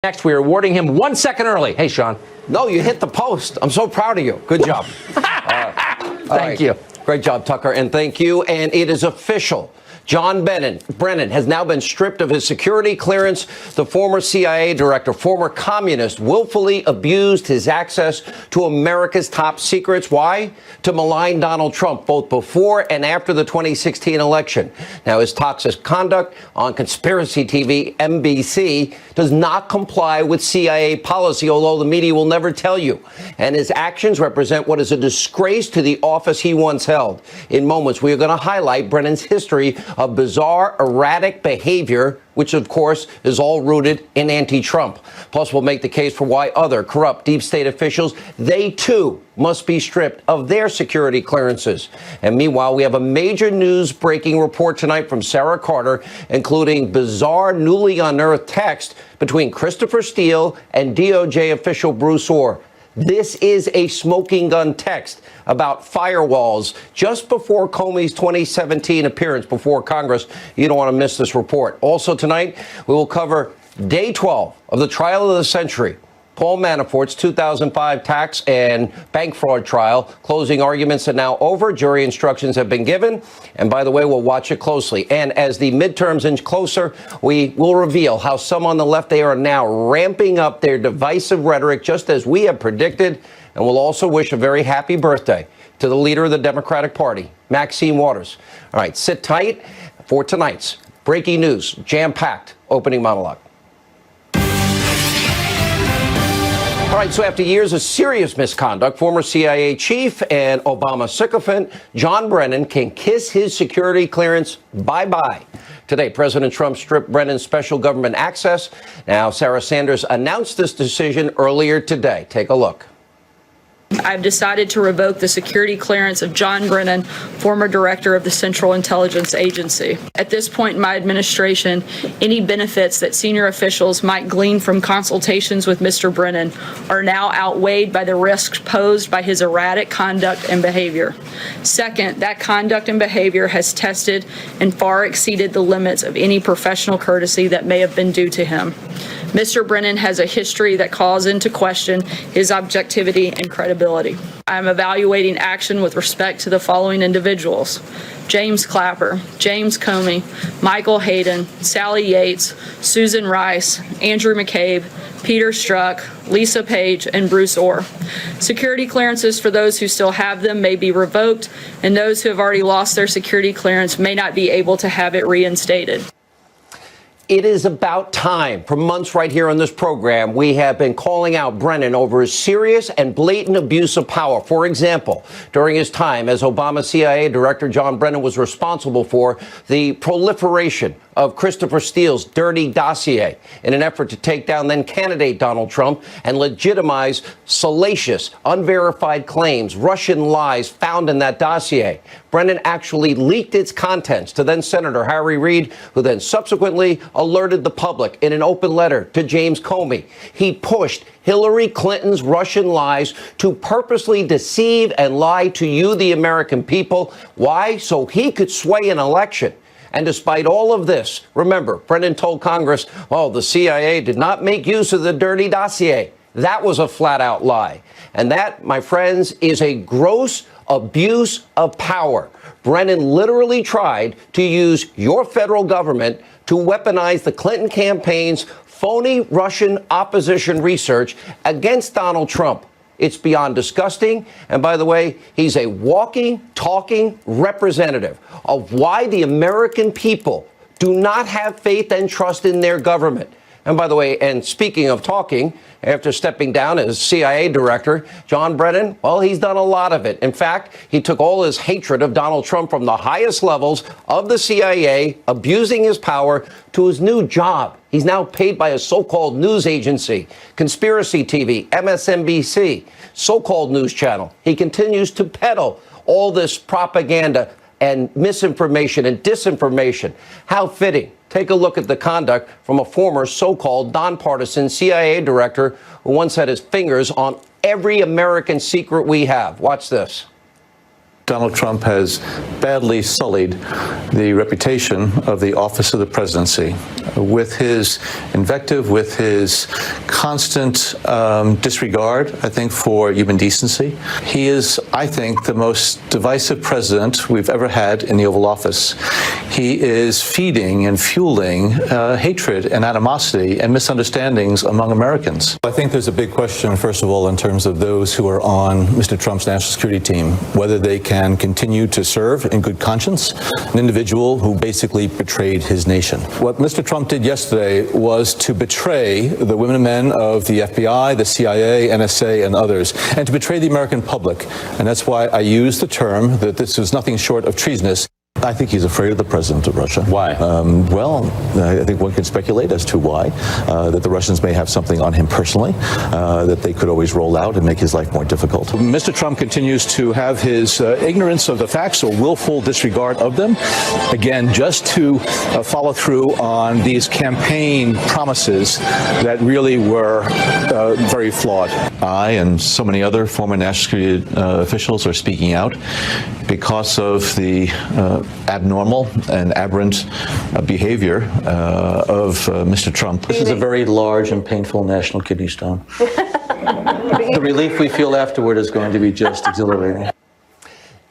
Next, we are awarding him 1 second early. Hey, Sean. No, you hit the post. I'm so proud of you. Good job. Thank you. Great job, Tucker, and thank you. And it is official. John Brennan has now been stripped of his security clearance. The former CIA director, former communist, willfully abused his access to America's top secrets. Why? To malign Donald Trump, both before and after the 2016 election. Now, his toxic conduct on conspiracy TV, NBC, does not comply with CIA policy, although the media will never tell you. And his actions represent what is a disgrace to the office he once held. In moments, we are going to highlight Brennan's history of bizarre, erratic behavior, which, of course, is all rooted in anti-Trump. Plus, we'll make the case for why other corrupt deep state officials, they too must be stripped of their security clearances. And meanwhile, we have a major news breaking report tonight from Sarah Carter, including bizarre, newly unearthed text between Christopher Steele and DOJ official Bruce Orr. This is a smoking gun text about firewalls just before Comey's 2017 appearance before Congress. You don't want to miss this report. Also tonight, we will cover day 12 of the trial of the century. Paul Manafort's 2005 tax and bank fraud trial. Closing arguments are now over. Jury instructions have been given. And by the way, we'll watch it closely. And as the midterms inch closer, we will reveal how some on the left, they are now ramping up their divisive rhetoric, just as we have predicted. And we'll also wish a very happy birthday to the leader of the Democratic Party, Maxine Waters. All right, sit tight for tonight's breaking news, jam-packed opening monologue. All right, so after years of serious misconduct, former CIA chief and Obama sycophant John Brennan can kiss his security clearance bye-bye. Today, President Trump stripped Brennan's special government access. Now, Sarah Sanders announced this decision earlier today. Take a look. I've decided to revoke the security clearance of John Brennan, former director of the Central Intelligence Agency. At this point in my administration, any benefits that senior officials might glean from consultations with Mr. Brennan are now outweighed by the risks posed by his erratic conduct and behavior. Second, that conduct and behavior has tested and far exceeded the limits of any professional courtesy that may have been due to him. Mr. Brennan has a history that calls into question his objectivity and credibility. I am evaluating action with respect to the following individuals: James Clapper, James Comey, Michael Hayden, Sally Yates, Susan Rice, Andrew McCabe, Peter Strzok, Lisa Page, and Bruce Orr. Security clearances for those who still have them may be revoked, and those who have already lost their security clearance may not be able to have it reinstated. It is about time. For months right here on this program, we have been calling out Brennan over his serious and blatant abuse of power. For example, during his time as Obama CIA Director, John Brennan was responsible for the proliferation of Christopher Steele's dirty dossier in an effort to take down then candidate Donald Trump and legitimize salacious, unverified claims, Russian lies found in that dossier. Brennan actually leaked its contents to then Senator Harry Reid, who then subsequently alerted the public in an open letter to James Comey. He pushed Hillary Clinton's Russian lies to purposely deceive and lie to you, the American people. Why? So he could sway an election. And despite all of this, remember, Brennan told Congress, oh, the CIA did not make use of the dirty dossier. That was a flat-out lie. And that, my friends, is a gross abuse of power. Brennan literally tried to use your federal government to weaponize the Clinton campaign's phony Russian opposition research against Donald Trump. It's beyond disgusting. And by the way, he's a walking, talking representative of why the American people do not have faith and trust in their government. And by the way, and speaking of talking, after stepping down as CIA director, John Brennan, well, he's done a lot of it. In fact, he took all his hatred of Donald Trump from the highest levels of the CIA, abusing his power, to his new job. He's now paid by a so-called news agency, Conspiracy TV, MSNBC, so-called news channel. He continues to peddle all this propaganda and misinformation and disinformation. How fitting. Take a look at the conduct from a former so-called nonpartisan CIA director who once had his fingers on every American secret we have. Watch this. Donald Trump has badly sullied the reputation of the office of the presidency with his invective, with his constant disregard, I think, for human decency. He is, I think, the most divisive president we've ever had in the Oval Office. He is feeding and fueling hatred and animosity and misunderstandings among Americans. I think there's a big question, first of all, in terms of those who are on Mr. Trump's national security team, whether they can continue to serve in good conscience an individual who basically betrayed his nation. What Mr. Trump did yesterday was to betray the women and men of the FBI, the CIA, NSA, and others, and to betray the American public. And that's why I use the term that this is nothing short of treasonous. I think he's afraid of the president of Russia. Why? Well, I think one can speculate as to why. That the Russians may have something on him personally that they could always roll out and make his life more difficult. Mr. Trump continues to have his ignorance of the facts or willful disregard of them. Again, just to follow through on these campaign promises that really were very flawed. I and so many other former national security officials are speaking out because of the abnormal and aberrant behavior of Mr. Trump. This is a very large and painful national kidney stone. The relief we feel afterward is going to be just exhilarating.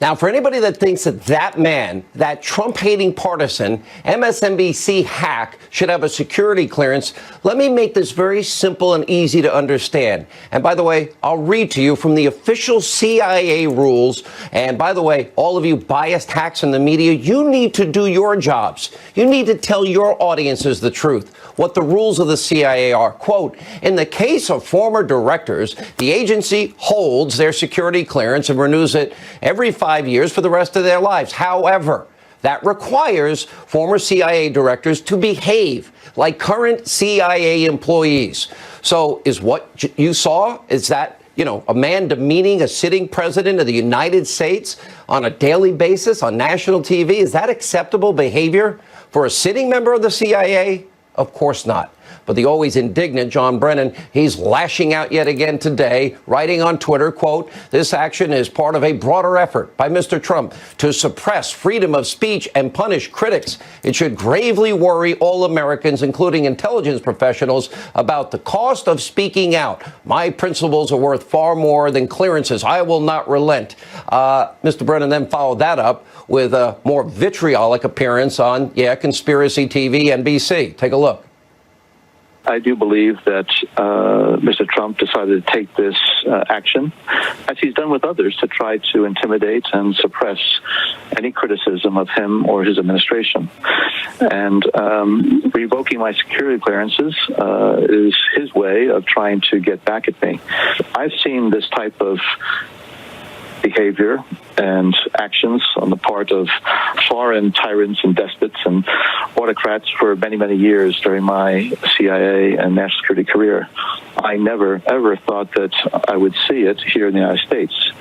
Now, for anybody that thinks that that man, that Trump-hating partisan, MSNBC hack, should have a security clearance, let me make this very simple and easy to understand. And by the way, I'll read to you from the official CIA rules. And by the way, all of you biased hacks in the media, you need to do your jobs. You need to tell your audiences the truth, what the rules of the CIA are. Quote, in the case of former directors, the agency holds their security clearance and renews it every 5 years for the rest of their lives. However, that requires former CIA directors to behave like current CIA employees. So is what you saw, is that, you know, a man demeaning a sitting president of the United States on a daily basis on national TV? Is that acceptable behavior for a sitting member of the CIA? Of course not. But the always indignant John Brennan, he's lashing out yet again today, writing on Twitter, quote, this action is part of a broader effort by Mr. Trump to suppress freedom of speech and punish critics. It should gravely worry all Americans, including intelligence professionals, about the cost of speaking out. My principles are worth far more than clearances. I will not relent. Mr. Brennan then followed that up with a more vitriolic appearance on, Conspiracy TV, NBC. Take a look. I do believe that Mr. Trump decided to take this action, as he's done with others, to try to intimidate and suppress any criticism of him or his administration. And revoking my security clearances is his way of trying to get back at me. I've seen this type of behavior and actions on the part of foreign tyrants and despots and autocrats for many, many years during my CIA and national security career. I never, ever thought that I would see it here in the United States.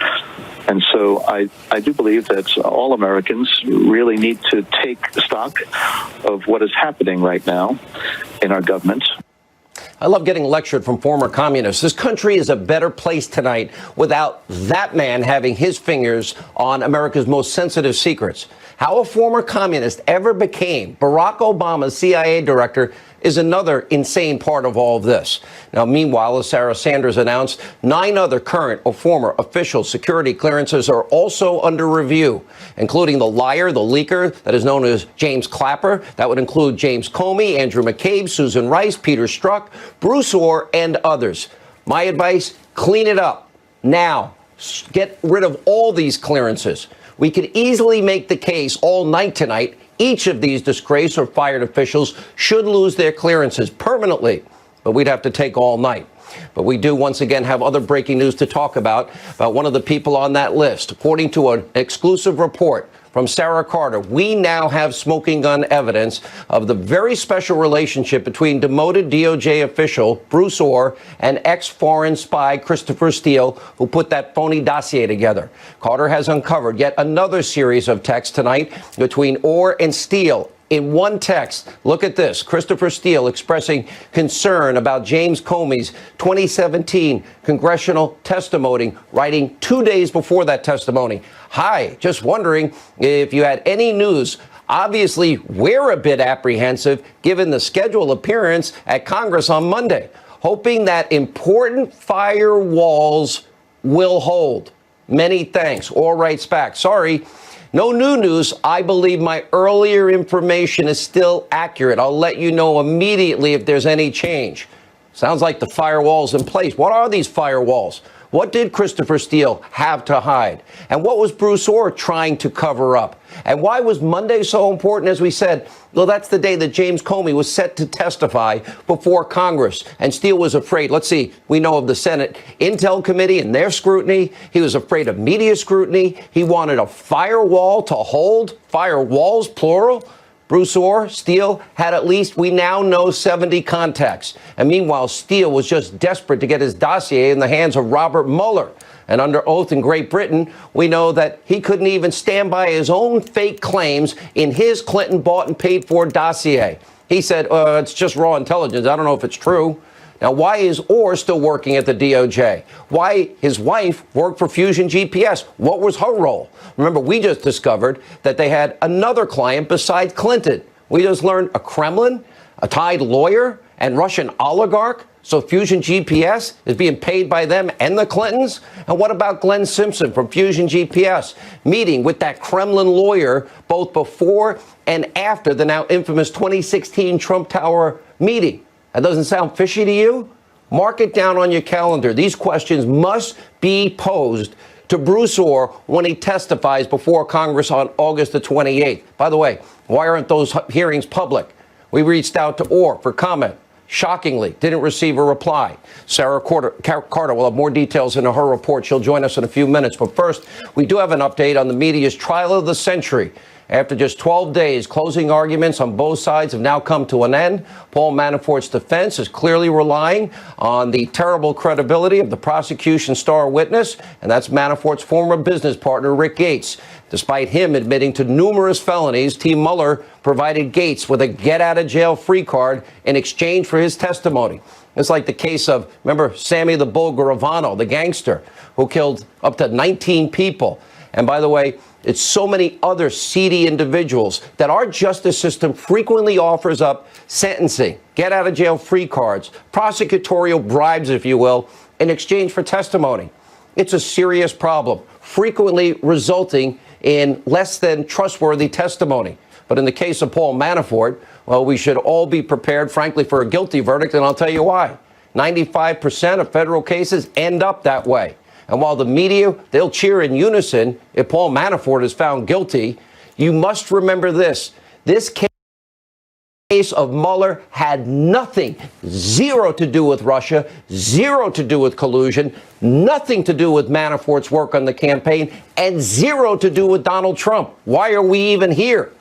And so I do believe that all Americans really need to take stock of what is happening right now in our government. I love getting lectured from former communists. This country is a better place tonight without that man having his fingers on America's most sensitive secrets. How a former communist ever became Barack Obama's CIA director is another insane part of all of this. Now, meanwhile, as Sarah Sanders announced, 9 other current or former official security clearances are also under review, including the liar, the leaker that is known as James Clapper. That would include James Comey, Andrew McCabe, Susan Rice, Peter Strzok, Bruce Orr, and others. My advice, clean it up now. Get rid of all these clearances. We could easily make the case all night tonight. Each of these disgraced or fired officials should lose their clearances permanently, but we'd have to take all night. But we do once again have other breaking news to talk about one of the people on that list. According to an exclusive report from Sarah Carter, we now have smoking gun evidence of the very special relationship between demoted DOJ official Bruce Orr and ex-foreign spy Christopher Steele, who put that phony dossier together. Carter has uncovered yet another series of texts tonight between Orr and Steele, in one text. Look at this. Christopher Steele expressing concern about James Comey's 2017 congressional testimony, writing 2 days before that testimony. Hi, just wondering if you had any news. Obviously, we're a bit apprehensive given the scheduled appearance at Congress on Monday, hoping that important firewalls will hold. Many thanks. All writes back. Sorry. No new news. I believe my earlier information is still accurate. I'll let you know immediately if there's any change. Sounds like the firewall's in place. What are these firewalls? What did Christopher Steele have to hide? And what was Bruce Orr trying to cover up? And why was Monday so important? As we said, well, that's the day that James Comey was set to testify before Congress. And Steele was afraid. Let's see. We know of the Senate Intel Committee and their scrutiny. He was afraid of media scrutiny. He wanted a firewall to hold. Firewalls, plural. Bruce Orr, Steele had at least, we now know, 70 contacts. And meanwhile, Steele was just desperate to get his dossier in the hands of Robert Mueller. And under oath in Great Britain, we know that he couldn't even stand by his own fake claims in his Clinton bought and paid for dossier. He said, it's just raw intelligence. I don't know if it's true. Now, why is Orr still working at the DOJ? Why his wife worked for Fusion GPS? What was her role? Remember, we just discovered that they had another client besides Clinton. We just learned a Kremlin, a tied lawyer, and Russian oligarch. So Fusion GPS is being paid by them and the Clintons? And what about Glenn Simpson from Fusion GPS meeting with that Kremlin lawyer both before and after the now infamous 2016 Trump Tower meeting? That doesn't sound fishy to you? Mark it down on your calendar. These questions must be posed to Bruce Orr when he testifies before Congress on August the 28th. By the way, why aren't those hearings public? We reached out to Orr for comment. Shockingly, didn't receive a reply. Sarah Carter will have more details in her report. She'll join us in a few minutes. But first, we do have an update on the media's trial of the century. After just 12 days, closing arguments on both sides have now come to an end. Paul Manafort's defense is clearly relying on the terrible credibility of the prosecution's star witness, and that's Manafort's former business partner, Rick Gates. Despite him admitting to numerous felonies, Team Mueller provided Gates with a get-out-of-jail-free card in exchange for his testimony. It's like the case of, remember, Sammy the Bull Garavano, the gangster, who killed up to 19 people. And by the way, it's so many other seedy individuals that our justice system frequently offers up sentencing, get-out-of-jail-free cards, prosecutorial bribes, if you will, in exchange for testimony. It's a serious problem, frequently resulting in less than trustworthy testimony. But in the case of Paul Manafort, well, we should all be prepared, frankly, for a guilty verdict, and I'll tell you why. 95% of federal cases end up that way. And while the media, they'll cheer in unison if Paul Manafort is found guilty, you must remember this. This case of Mueller had nothing, zero to do with Russia, zero to do with collusion, nothing to do with Manafort's work on the campaign, and zero to do with Donald Trump. Why are we even here?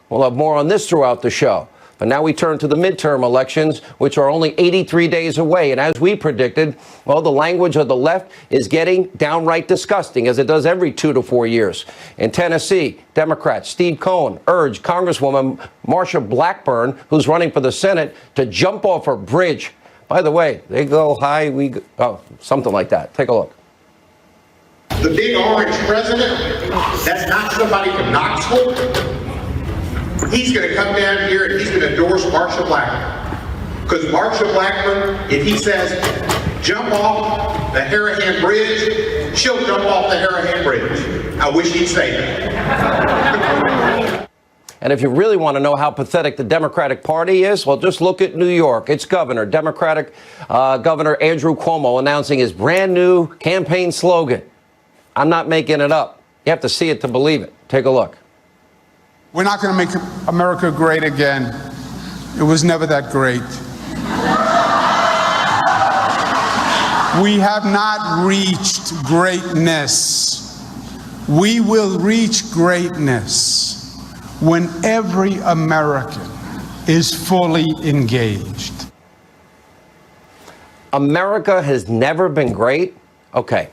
We'll have more on this throughout the show. But now we turn to the midterm elections, which are only 83 days away. And as we predicted, well, the language of the left is getting downright disgusting, as it does every 2 to 4 years. In Tennessee, Democrat Steve Cohen urged Congresswoman Marsha Blackburn, who's running for the Senate, to jump off a bridge. By the way, they go high, we go, oh, something like that. Take a look. The big orange president, that's not somebody from Knoxville. He's going to come down here and he's going to endorse Marsha Blackburn. Because Marsha Blackburn, if he says, jump off the Harahan Bridge, she'll jump off the Harahan Bridge. I wish he'd say that. And if you really want to know how pathetic the Democratic Party is, well, just look at New York. Its governor, Democratic Governor Andrew Cuomo, announcing his brand new campaign slogan. I'm not making it up. You have to see it to believe it. Take a look. We're not going to make America great again. It was never that great. We have not reached greatness. We will reach greatness when every American is fully engaged. America has never been great? Okay.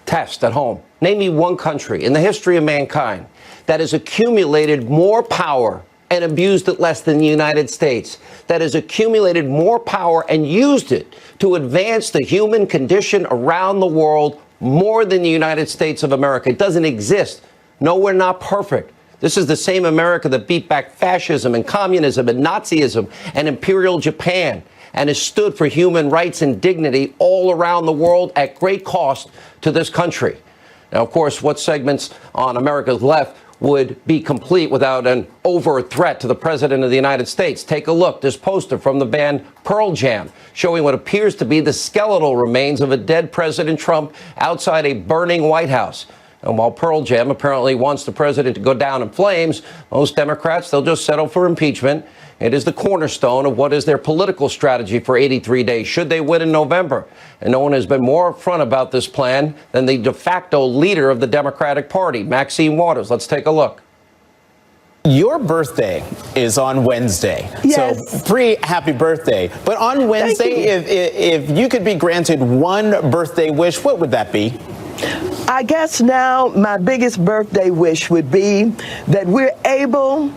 Test at home. Name me one country in the history of mankind that has accumulated more power and abused it less than the United States, that has accumulated more power and used it to advance the human condition around the world more than the United States of America. It doesn't exist. No, we're not perfect. This is the same America that beat back fascism and communism and Nazism and Imperial Japan and has stood for human rights and dignity all around the world at great cost to this country. Now, of course, what segments on America's left would be complete without an overt threat to the President of the United States? Take a look. This poster from the band Pearl Jam showing what appears to be the skeletal remains of a dead President Trump outside a burning White House. And while Pearl Jam apparently wants the president to go down in flames, most Democrats, they'll just settle for impeachment. It is the cornerstone of what is their political strategy for 83 days, should they win in November. And no one has been more upfront about this plan than the de facto leader of the Democratic Party, Maxine Waters. Let's take a look. Your birthday is on Wednesday. Yes. So pre-happy birthday. But on Wednesday, if you could be granted one birthday wish, what would that be? I guess now my biggest birthday wish would be that we're able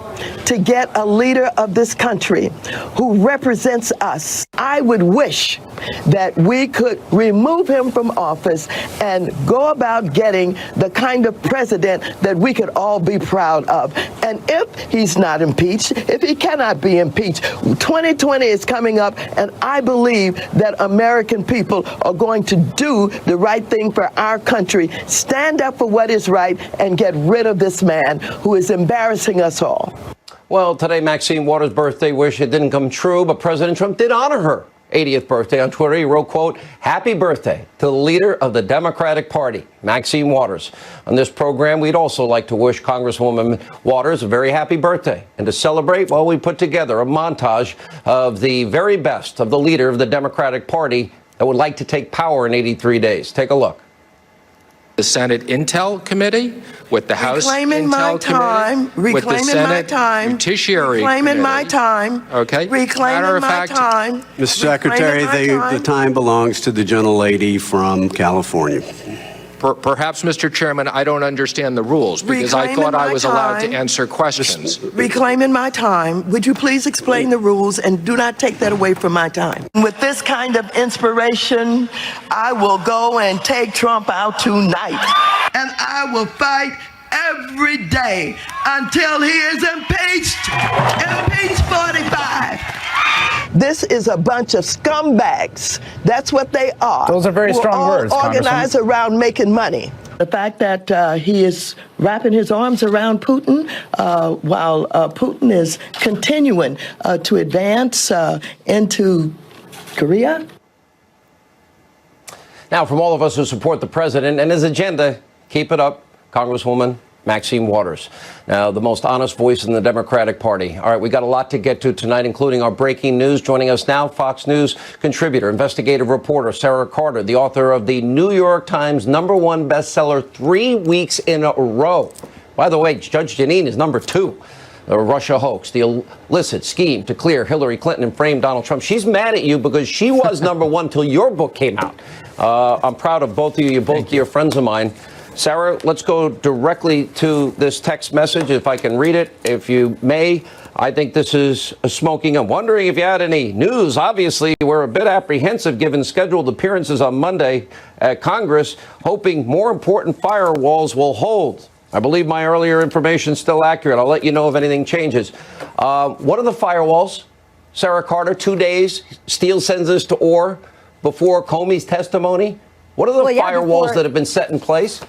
to get a leader of this country who represents us. I would wish that we could remove him from office and go about getting the kind of president that we could all be proud of. And if he's not impeached, if he cannot be impeached, 2020 is coming up, and I believe that American people are going to do the right thing for our country, stand up for what is right, and get rid of this man who is embarrassing us all. Well, today, Maxine Waters' birthday wish, it didn't come true, but President Trump did honor her 80th birthday on Twitter. He wrote, quote, "Happy birthday to the leader of the Democratic Party, Maxine Waters." On this program, we'd also like to wish Congresswoman Waters a very happy birthday. And to celebrate, well, we put together a montage of the very best of the leader of the Democratic Party that would like to take power in 83 days. Take a look. The Senate Intel Committee, with the House Reclaiming my Intel time. Committee, with the Reclaiming my Senate time. Judiciary Reclaiming my Committee. time. Okay. Reclaiming Matter of my fact, time. Mr. Secretary, Reclaiming my the time belongs to the gentlelady from California. Perhaps, Mr. Chairman, I don't understand the rules because I Reclaiming thought I my was allowed to time. answer questions. Reclaiming my time. Would you please explain the rules and do not take that away from my time? With this kind of inspiration, I will go and take Trump out tonight. And I will fight every day until he is impeached. Impeach 45. This is a bunch of scumbags. That's what they are. Those are very strong words, all organized around making money. The fact that he is wrapping his arms around Putin while Putin is continuing to advance into Korea. Now, from all of us who support the president and his agenda, keep it up, Congresswoman Maxine Waters. Now, the most honest voice in the Democratic Party. All right, we got a lot to get to tonight, including our breaking news. Joining us now, Fox News contributor, investigative reporter Sarah Carter, the author of the New York Times #1 bestseller 3 weeks in a row. By the way, Judge Jeanine is #2. The Russia hoax, the illicit scheme to clear Hillary Clinton and frame Donald Trump. She's mad at you because she was #1 till your book came out. I'm proud of both of you. You're both dear friends of mine. Sarah, let's go directly to this text message, if I can read it, if you may. I think this is a smoking. I'm wondering if you had any news. Obviously, we're a bit apprehensive given scheduled appearances on Monday at Congress, hoping more important firewalls will hold. I believe my earlier information is still accurate. I'll let you know if anything changes. What are the firewalls? Sarah Carter, 2 days, Steele sends us to Orr before Comey's testimony. What are the firewalls that have been set in place?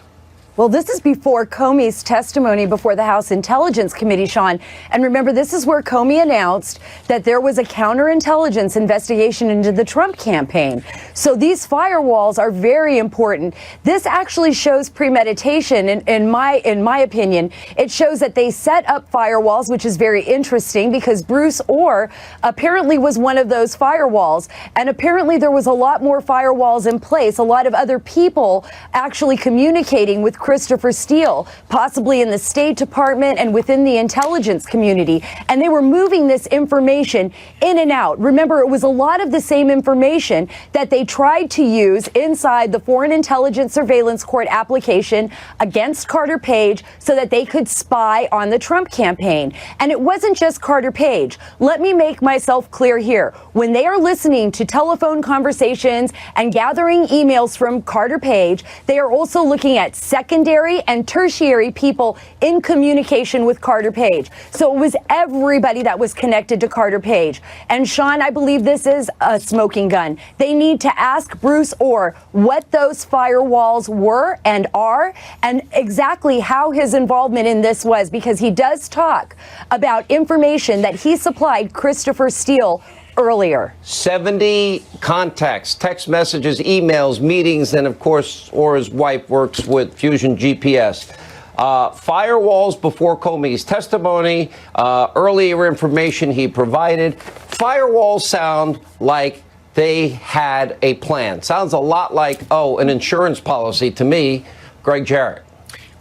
Well, this is before Comey's testimony before the House Intelligence Committee, Sean. And remember, this is where Comey announced that there was a counterintelligence investigation into the Trump campaign. So these firewalls are very important. This actually shows premeditation, in my opinion. It shows that they set up firewalls, which is very interesting because Bruce Orr apparently was one of those firewalls. And apparently there was a lot more firewalls in place, a lot of other people actually communicating with Christopher Steele, possibly in the State Department and within the intelligence community. And they were moving this information in and out. Remember, it was a lot of the same information that they tried to use inside the Foreign Intelligence Surveillance Court application against Carter Page so that they could spy on the Trump campaign. And it wasn't just Carter Page. Let me make myself clear here. When they are listening to telephone conversations and gathering emails from Carter Page, they are also looking at secondary and tertiary people in communication with Carter Page. So it was everybody that was connected to Carter Page. And Sean, I believe this is a smoking gun. They need to ask Bruce Orr what those firewalls were and are, and exactly how his involvement in this was, because he does talk about information that he supplied Christopher Steele earlier. 70 contacts, text messages, emails, meetings, and of course, Orr's wife works with Fusion GPS. Firewalls before Comey's testimony, earlier information he provided. Firewalls sound like they had a plan. Sounds a lot like, an insurance policy to me. Greg Jarrett.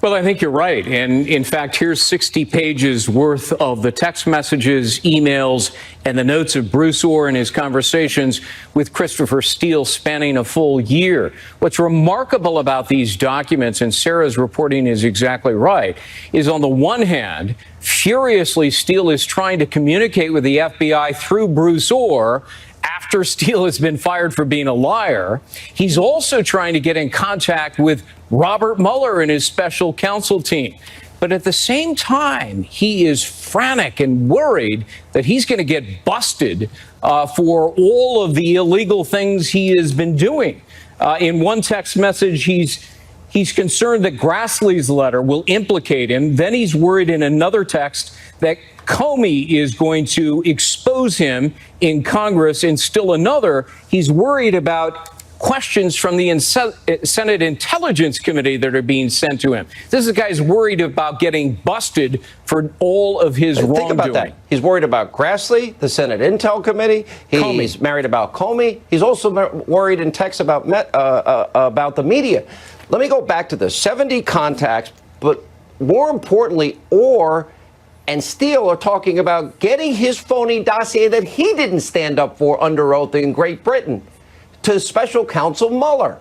Well, I think you're right. And in fact, here's 60 pages worth of the text messages, emails, and the notes of Bruce Orr and his conversations with Christopher Steele spanning a full year. What's remarkable about these documents, and Sarah's reporting is exactly right, is on the one hand, furiously Steele is trying to communicate with the FBI through Bruce Orr after Steele has been fired for being a liar. He's also trying to get in contact with Robert Mueller and his special counsel team. But at the same time, he is frantic and worried that he's going to get busted for all of the illegal things he has been doing. In one text message, he's concerned that Grassley's letter will implicate him. Then he's worried in another text that Comey is going to expose him in Congress. And still another, he's worried about questions from the Senate Intelligence Committee that are being sent to him. This guy's worried about getting busted for all of his wrongdoing. Think about that. He's worried about Grassley, the Senate Intel Committee. He's married about Comey. He's also worried in texts about the media. Let me go back to this. 70 contacts, but more importantly, Orr and Steele are talking about getting his phony dossier that he didn't stand up for under oath in Great Britain to special counsel Mueller.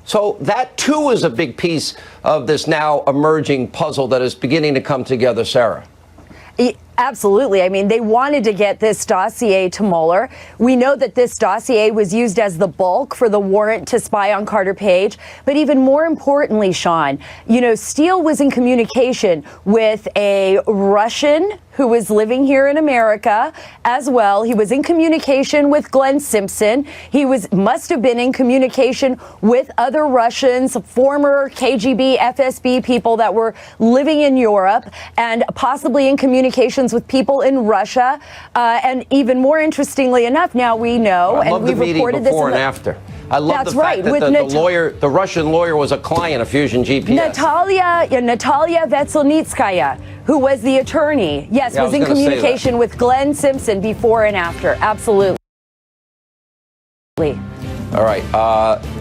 So that, too, is a big piece of this now emerging puzzle that is beginning to come together, Sarah. Absolutely. I mean, they wanted to get this dossier to Mueller. We know that this dossier was used as the bulk for the warrant to spy on Carter Page. But even more importantly, Sean, Steele was in communication with a Russian who was living here in America as well. He was in communication with Glenn Simpson. He must have been in communication with other Russians, former KGB, FSB people that were living in Europe, and possibly in communications with people in Russia. And even more interestingly enough, now we know, and we reported this before and after. I love the fact that the Russian lawyer was a client of Fusion GPS. Natalia Veselnitskaya, who was the attorney, was in communication with Glenn Simpson before and after. Absolutely. All right.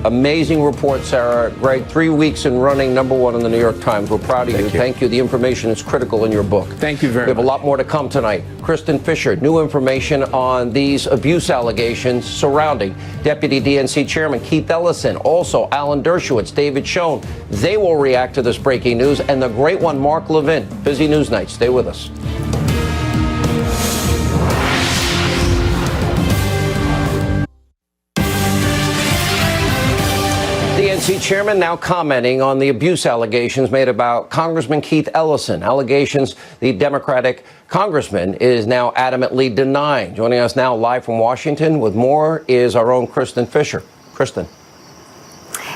Amazing report, Sarah. Greg, 3 weeks in running, #1 in the New York Times. We're proud of you. Thank you. The information is critical in your book. Thank you very much. We have a lot more to come tonight. Kristen Fisher, new information on these abuse allegations surrounding Deputy DNC Chairman Keith Ellison. Also, Alan Dershowitz, David Schoen. They will react to this breaking news. And the great one, Mark Levin. Busy news night. Stay with us. DNC chairman now commenting on the abuse allegations made about Congressman Keith Ellison. Allegations the Democratic congressman is now adamantly denying. Joining us now live from Washington with more is our own Kristen Fisher. Kristen.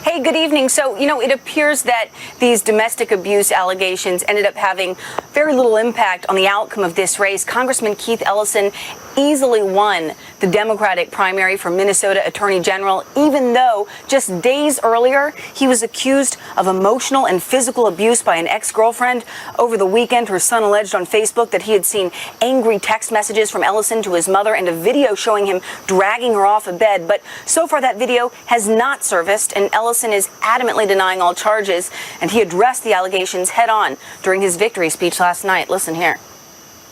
Hey, good evening. So, it appears that these domestic abuse allegations ended up having very little impact on the outcome of this race. Congressman Keith Ellison easily won the Democratic primary for Minnesota Attorney General, even though just days earlier he was accused of emotional and physical abuse by an ex-girlfriend. Over the weekend, her son alleged on Facebook that he had seen angry text messages from Ellison to his mother and a video showing him dragging her off a bed. But so far that video has not surfaced, and Ellison is adamantly denying all charges, and he addressed the allegations head on during his victory speech last night. Listen here.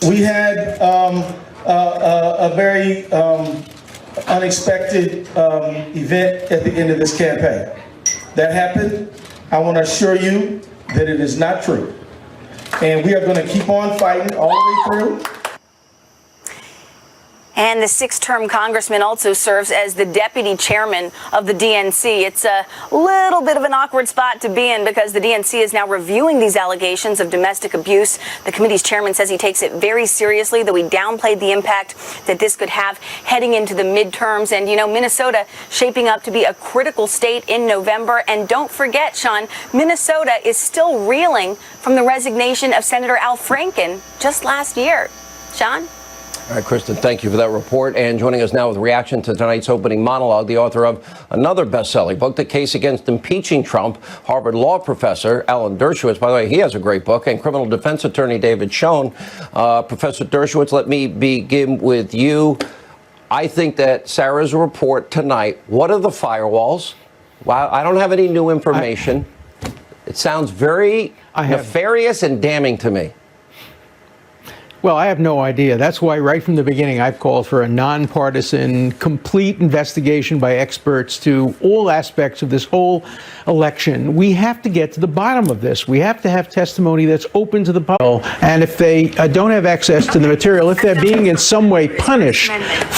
We had a very unexpected event at the end of this campaign. That happened. I want to assure you that it is not true. And we are going to keep on fighting all the way through. And the six-term congressman also serves as the deputy chairman of the DNC. It's a little bit of an awkward spot to be in because the DNC is now reviewing these allegations of domestic abuse. The committee's chairman says he takes it very seriously, though he downplayed the impact that this could have heading into the midterms. And, you know, Minnesota shaping up to be a critical state in November. And don't forget, Sean, Minnesota is still reeling from the resignation of Senator Al Franken just last year. Sean? All right, Kristen, thank you for that report. And joining us now with reaction to tonight's opening monologue, the author of another best-selling book, The Case Against Impeaching Trump, Harvard law professor Alan Dershowitz. By the way, he has a great book, and criminal defense attorney David Schoen. Professor Dershowitz, let me begin with you. I think that Sarah's report tonight, what are the firewalls? Well, I don't have any new information. It sounds very nefarious and damning to me. Well, I have no idea. That's why right from the beginning I've called for a nonpartisan, complete investigation by experts to all aspects of this whole election. We have to get to the bottom of this. We have to have testimony that's open to the public. And if they don't have access to the material, if they're being in some way punished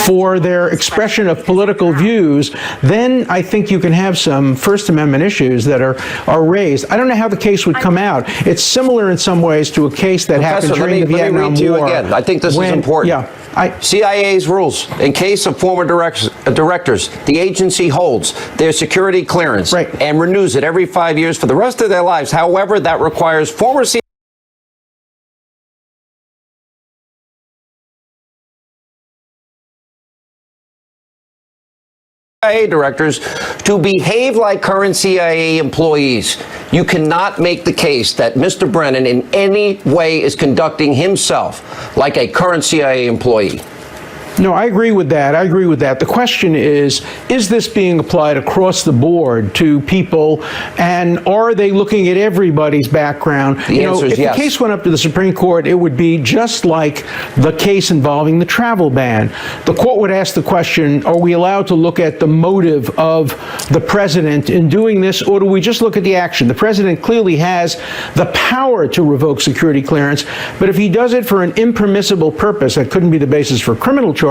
for their expression of political views, then I think you can have some First Amendment issues that are raised. I don't know how the case would come out. It's similar in some ways to a case that happened during the Vietnam War. Again, I think this is important. CIA's rules. In case of former directors, the agency holds their security clearance and renews it every 5 years for the rest of their lives. However, that requires former CIA directors to behave like current CIA employees. You cannot make the case that Mr. Brennan in any way is conducting himself like a current CIA employee. No, I agree with that. I agree with that. The question is this being applied across the board to people, and are they looking at everybody's background? The answer is yes. If the case went up to the Supreme Court, it would be just like the case involving the travel ban. The court would ask the question, are we allowed to look at the motive of the president in doing this, or do we just look at the action? The president clearly has the power to revoke security clearance, but if he does it for an impermissible purpose, that couldn't be the basis for criminal charges,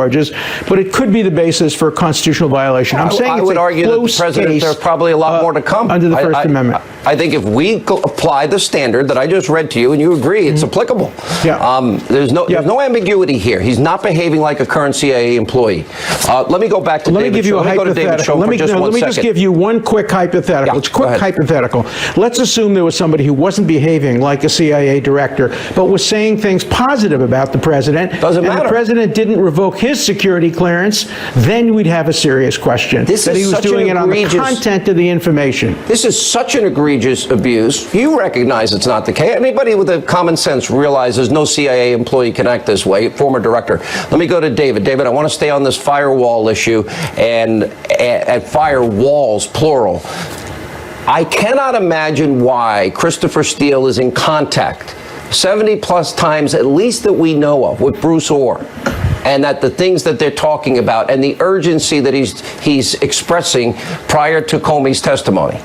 but it could be the basis for a constitutional violation. I'm saying I would argue that the president, there's probably a lot more to come under the First Amendment. I think if we apply the standard that I just read to you, and you agree it's applicable, there's no ambiguity here. He's not behaving like a current CIA employee. Let me go back to David Schoen. Let me go to David Schoen for just 1 second. Let me just give you one quick hypothetical. It's a quick hypothetical. Let's assume there was somebody who wasn't behaving like a CIA director, but was saying things positive about the president. Doesn't matter. And the president didn't revoke his security clearance, then we'd have a serious question. That he was doing it on the content of the information. This is such an egregious abuse. You recognize it's not the case. Anybody with a common sense realizes no CIA employee can act this way. Former director. Let me go to David. David, I want to stay on this firewall issue and firewalls, plural. I cannot imagine why Christopher Steele is in contact 70 plus times, at least that we know of, with Bruce Orr, and that the things that they're talking about and the urgency that he's expressing prior to Comey's testimony.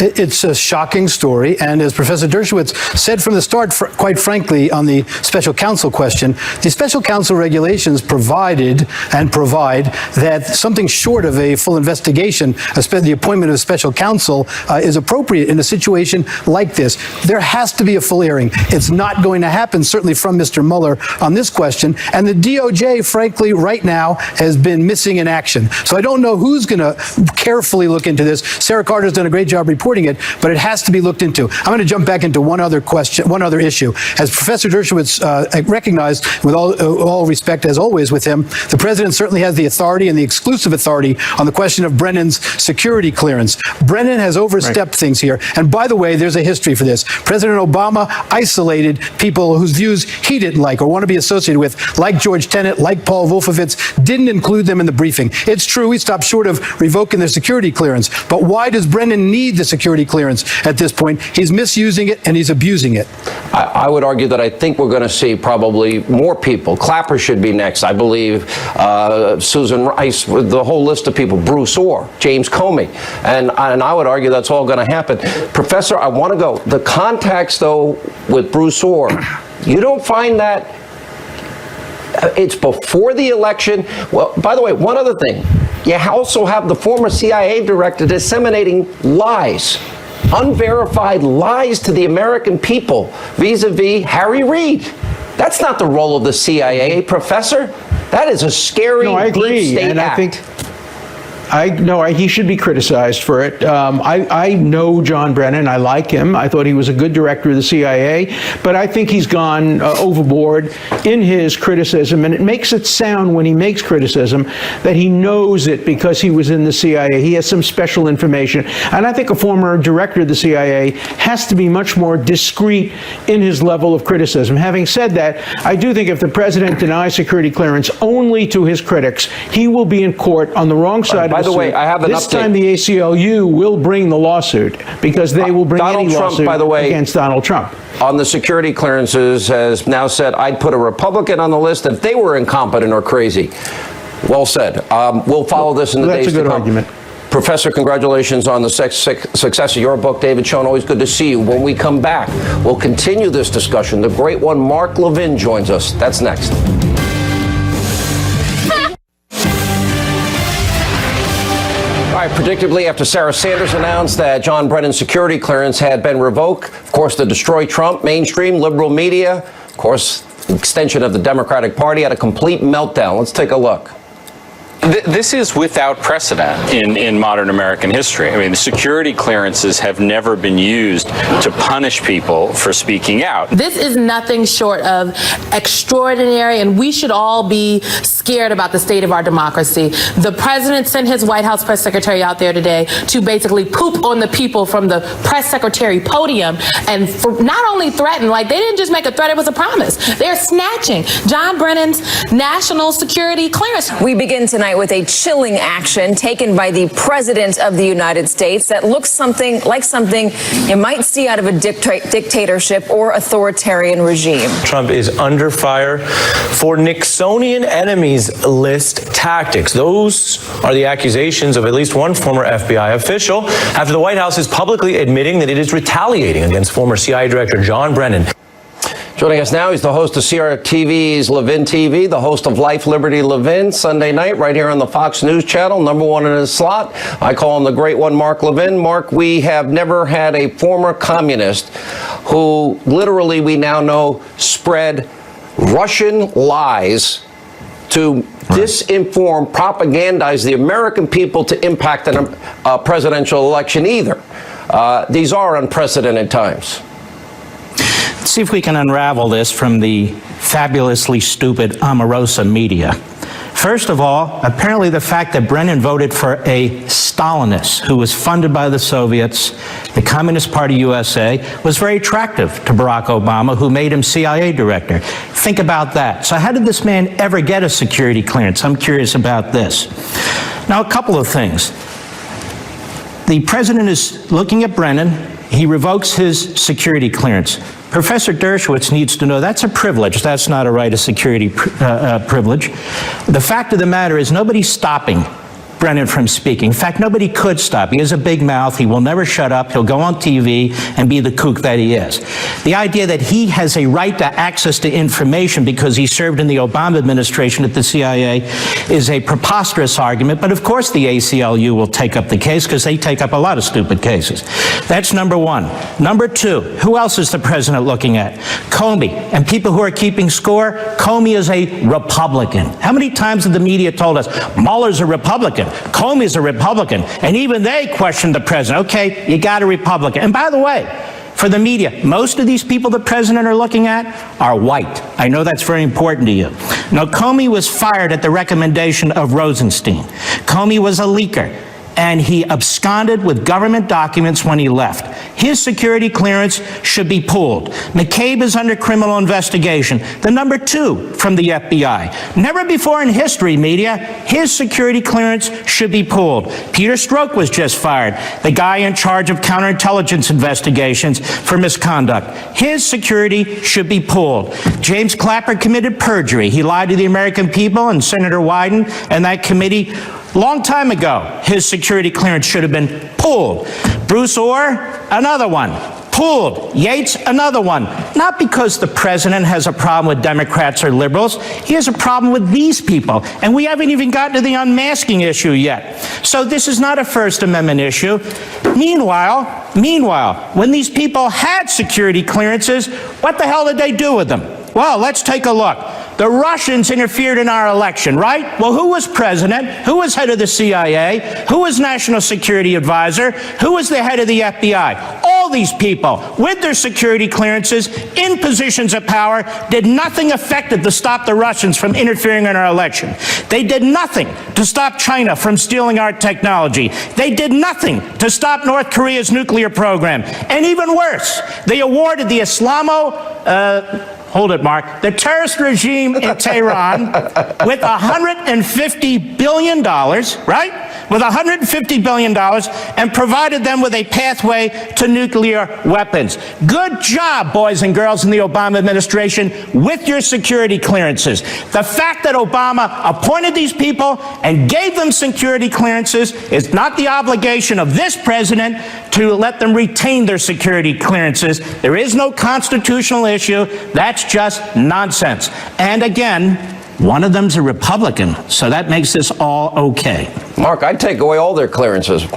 It's a shocking story, and as Professor Dershowitz said from the start, quite frankly, on the special counsel question, the special counsel regulations provide that something short of a full investigation, the appointment of a special counsel, is appropriate in a situation like this. There has to be a full hearing. It's not going to happen, certainly from Mr. Mueller on this question, and the DOJ, frankly, right now has been missing in action. So I don't know who's going to carefully look into this. Sarah Carter's done a great job reporting supporting it, but it has to be looked into. I'm going to jump back into one other question, one other issue. As Professor Dershowitz recognized, with all respect, as always with him, the president certainly has the authority and the exclusive authority on the question of Brennan's security clearance. Brennan has overstepped things here. And by the way, there's a history for this. President Obama isolated people whose views he didn't like or want to be associated with, like George Tenet, like Paul Wolfowitz, didn't include them in the briefing. It's true, he stopped short of revoking their security clearance. But why does Brennan need the security clearance at this point? He's misusing it and he's abusing it. I would argue that I think we're going to see probably more people. Clapper should be next, I believe. Susan Rice, the whole list of people, Bruce Orr, James Comey. And I would argue that's all going to happen. Professor, I want to go. The context, though, with Bruce Orr, you don't find that it's before the election? Well, by the way, one other thing. You also have the former CIA director disseminating lies, unverified lies to the American people vis-a-vis Harry Reid. That's not the role of the CIA, Professor. That is a scary deep state act. He should be criticized for it. I know John Brennan. I like him. I thought he was a good director of the CIA, but I think he's gone overboard in his criticism, and it makes it sound when he makes criticism that he knows it because he was in the CIA. He has some special information, and I think a former director of the CIA has to be much more discreet in his level of criticism. Having said that, I do think if the president denies security clearance only to his critics, he will be in court on the wrong side of By the way, I have an update. This time the ACLU will bring the lawsuit because they will bring any lawsuit against Donald Trump. On the security clearances has now said, I'd put a Republican on the list if they were incompetent or crazy. Well said. We'll follow this in the days to come. That's a good argument. Professor, congratulations on the success of your book. David Schoen, always good to see you. When we come back, we'll continue this discussion. The great one, Mark Levin, joins us. That's next. All right, predictably, after Sarah Sanders announced that John Brennan's security clearance had been revoked, of course, the Destroy Trump, mainstream, liberal media, of course, the extension of the Democratic Party had a complete meltdown. Let's take a look. This is without precedent in modern American history. I mean, the security clearances have never been used to punish people for speaking out. This is nothing short of extraordinary, and we should all be scared about the state of our democracy. The president sent his White House press secretary out there today to basically poop on the people from the press secretary podium and not only threaten, like they didn't just make a threat, it was a promise. They're snatching John Brennan's national security clearance. We begin tonight with a chilling action taken by the President of the United States that looks something like something you might see out of a dictatorship or authoritarian regime. Trump is under fire for Nixonian enemies list tactics. Those are the accusations of at least one former FBI official after the White House is publicly admitting that it is retaliating against former CIA Director John Brennan. Joining us now, he's the host of CRTV's Levin TV, the host of Life, Liberty, Levin, Sunday night, right here on the Fox News Channel, #1 in his slot. I call him the great one, Mark Levin. Mark, we have never had a former communist who literally, we now know, spread Russian lies to disinform, propagandize the American people to impact a presidential election either. These are unprecedented times. Let's see if we can unravel this from the fabulously stupid Omarosa media. First of all, apparently the fact that Brennan voted for a Stalinist who was funded by the Soviets, the Communist Party USA, was very attractive to Barack Obama, who made him CIA director. Think about that. So how did this man ever get a security clearance? I'm curious about this. Now, a couple of things. The president is looking at Brennan. He revokes his security clearance. Professor Dershowitz needs to know that's a privilege. That's not a right of security privilege. The fact of the matter is nobody's stopping Brennan from speaking. In fact, nobody could stop. He has a big mouth. He will never shut up. He'll go on TV and be the kook that he is. The idea that he has a right to access to information because he served in the Obama administration at the CIA is a preposterous argument. But of course the ACLU will take up the case because they take up a lot of stupid cases. That's number one. Number two, who else is the president looking at? Comey. And people who are keeping score, Comey is a Republican. How many times have the media told us Mueller's a Republican? Comey's a Republican. And even they questioned the president. Okay, you got a Republican. And by the way, for the media, most of these people the president are looking at are white. I know that's very important to you. Now, Comey was fired at the recommendation of Rosenstein. Comey was a leaker, and he absconded with government documents when he left. His security clearance should be pulled. McCabe is under criminal investigation, the number 2 from the FBI. Never before in history, media, his security clearance should be pulled. Peter Strzok was just fired, the guy in charge of counterintelligence investigations for misconduct. His security should be pulled. James Clapper committed perjury. He lied to the American people and Senator Wyden and that committee. Long time ago, his security clearance should have been pulled. Bruce Orr, another one, pulled. Yates, another one. Not because the president has a problem with Democrats or liberals. He has a problem with these people. And we haven't even gotten to the unmasking issue yet. So this is not a First Amendment issue. Meanwhile, when these people had security clearances, what the hell did they do with them? Well, let's take a look. The Russians interfered in our election, right? Well, who was president? Who was head of the CIA? Who was national security advisor? Who was the head of the FBI? All these people, with their security clearances, in positions of power, did nothing effective to stop the Russians from interfering in our election. They did nothing to stop China from stealing our technology. They did nothing to stop North Korea's nuclear program. And even worse, they awarded the hold it, Mark. The terrorist regime in Tehran with $150 billion, right? With $150 billion and provided them with a pathway to nuclear weapons. Good job, boys and girls in the Obama administration, with your security clearances. The fact that Obama appointed these people and gave them security clearances is not the obligation of this president to let them retain their security clearances. There is no constitutional issue. That's just nonsense. And again, one of them's a Republican, so that makes this all okay. Mark, I'd take away all their clearances.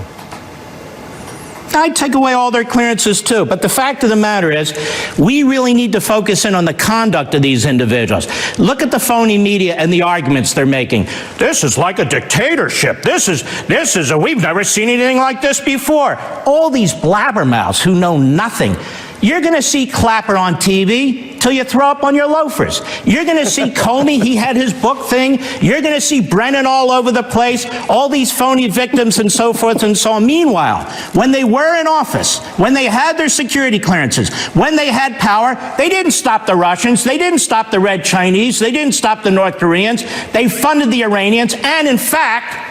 I'd take away all their clearances too. But the fact of the matter is, we really need to focus in on the conduct of these individuals. Look at the phony media and the arguments they're making. This is like a dictatorship. We've never seen anything like this before. All these blabbermouths who know nothing. You're going to see Clapper on TV till you throw up on your loafers. You're going to see Comey, he had his book thing. You're going to see Brennan all over the place, all these phony victims and so forth and so on. Meanwhile, when they were in office, when they had their security clearances, when they had power, they didn't stop the Russians, they didn't stop the Red Chinese, they didn't stop the North Koreans, they funded the Iranians, and in fact,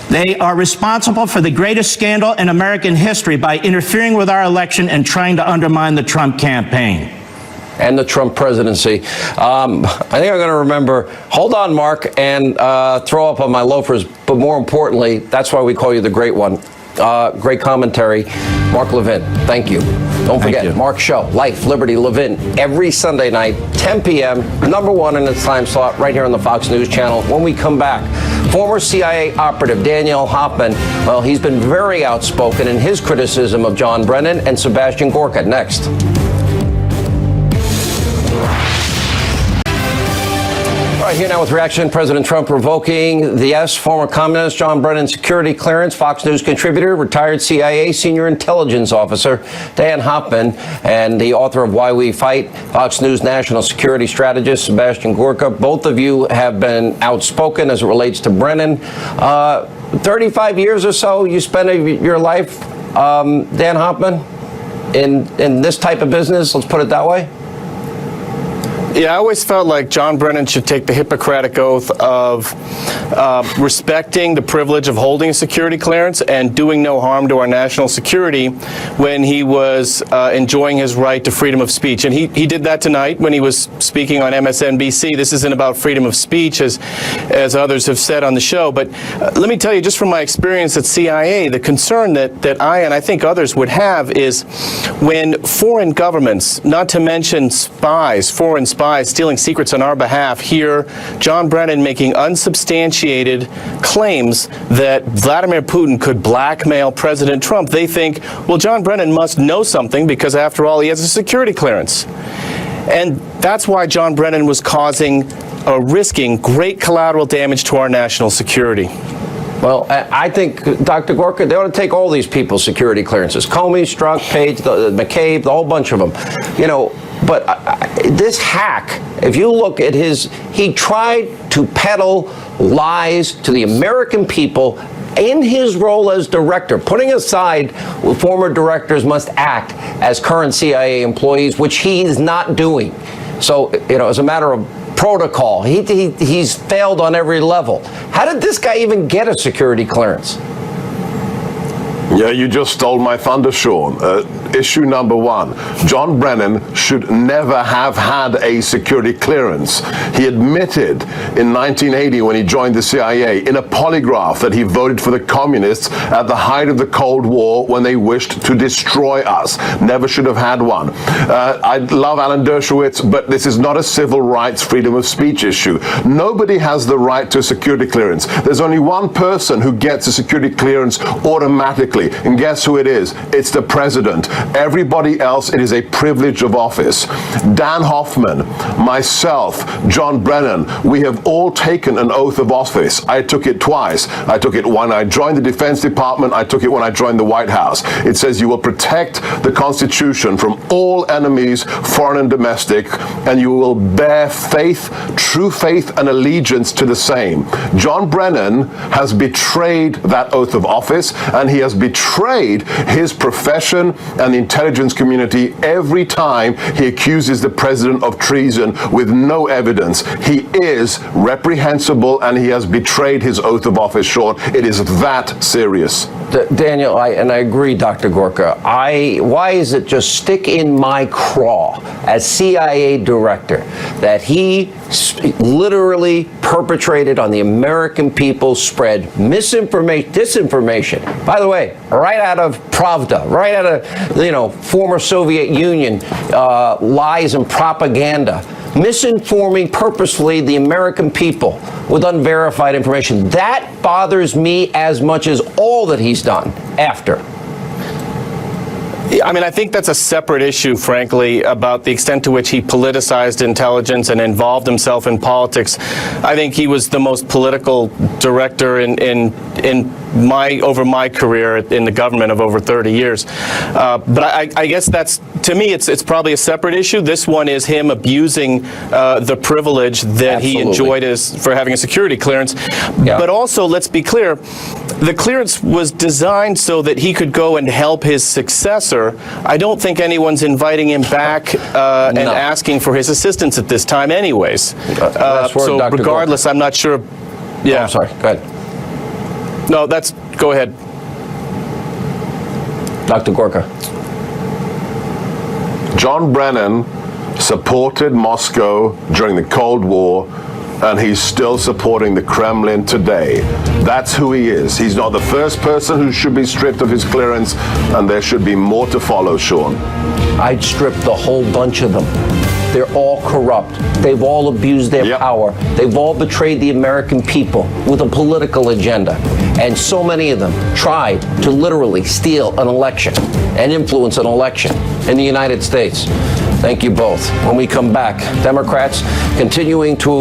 they are responsible for the greatest scandal in American history by interfering with our election and trying to undermine the Trump campaign. And the Trump presidency. I think I'm going to remember, hold on, Mark, and throw up on my loafers. But more importantly, that's why we call you the Great One. Great commentary. Mark Levin, thank you. Don't forget, Mark's show, Life, Liberty, Levin, every Sunday night, 10 p.m., #1 in its time slot, right here on the Fox News Channel. When we come back, former CIA operative Daniel Hoffman, well, he's been very outspoken in his criticism of John Brennan and Sebastian Gorka. Next. All right, here now with reaction, President Trump revoking the former communist John Brennan security clearance. Fox News contributor, retired CIA senior intelligence officer Dan Hoffman, and the author of Why We Fight, Fox News national security strategist Sebastian Gorka. Both of you have been outspoken as it relates to Brennan. 35 years or so you spent your life, Dan Hoffman, in this type of business, let's put it that way. Yeah, I always felt like John Brennan should take the Hippocratic Oath of respecting the privilege of holding a security clearance and doing no harm to our national security when he was enjoying his right to freedom of speech. And he did that tonight when he was speaking on MSNBC. This isn't about freedom of speech, as others have said on the show. But let me tell you, just from my experience at CIA, the concern that I and I think others would have is when foreign governments, not to mention foreign spies, stealing secrets on our behalf, hear John Brennan making unsubstantiated claims that Vladimir Putin could blackmail President Trump. They think, well, John Brennan must know something because, after all, he has a security clearance. And that's why John Brennan was risking great collateral damage to our national security. Well, I think, Dr. Gorka, they ought to take all these people's security clearances. Comey, Strzok, Page, McCabe, the whole bunch of them. You know, but this hack, if you look at he tried to peddle lies to the American people in his role as director, putting aside former directors must act as current CIA employees, which he is not doing. So, you know, as a matter of protocol, he's failed on every level. How did this guy even get a security clearance? Yeah, you just stole my thunder, Sean. Issue number one, John Brennan should never have had a security clearance. He admitted in 1980 when he joined the CIA in a polygraph that he voted for the communists at the height of the Cold War when they wished to destroy us. Never should have had one. I love Alan Dershowitz, but this is not a civil rights freedom of speech issue. Nobody has the right to a security clearance. There's only one person who gets a security clearance automatically, and guess who it is? It's the president. Everybody else, it is a privilege of office. Dan Hoffman, myself, John Brennan, we have all taken an oath of office. I took it twice. I took it when I joined the Defense Department. I took it when I joined the White House. It says you will protect the Constitution from all enemies, foreign and domestic, and you will bear faith, true faith and allegiance to the same. John Brennan has betrayed that oath of office, and he has betrayed his profession and the intelligence community every time he accuses the president of treason with no evidence. He is reprehensible, and he has betrayed his oath of office, Sean. It is that serious. Daniel, I agree, Dr. Gorka. Why is it just stick in my craw as CIA director that he literally perpetrated on the American people, spread misinformation, disinformation, by the way, right out of Pravda, right out of, former Soviet Union, lies and propaganda, misinforming purposefully the American people with unverified information. That bothers me as much as all that he's done after. I mean, I think that's a separate issue, frankly, about the extent to which he politicized intelligence and involved himself in politics. I think he was the most political director over my career in the government of over 30 years. But I guess that's, to me, it's probably a separate issue. This one is him abusing the privilege that he enjoyed for having a security clearance. Yeah. But also, let's be clear, the clearance was designed so that he could go and help his successor. I don't think anyone's inviting him back and asking for his assistance at this time anyways. So Dr. regardless, Gorka. I'm not sure. Yeah. Oh, I'm sorry. Go ahead. No, go ahead. Dr. Gorka. John Brennan supported Moscow during the Cold War, and he's still supporting the Kremlin today. That's who he is. He's not the first person who should be stripped of his clearance, and there should be more to follow, Sean. I'd strip the whole bunch of them. They're all corrupt. They've all abused their power. They've all betrayed the American people with a political agenda. And so many of them tried to literally steal an election and influence an election in the United States. Thank you both. When we come back, Democrats continuing to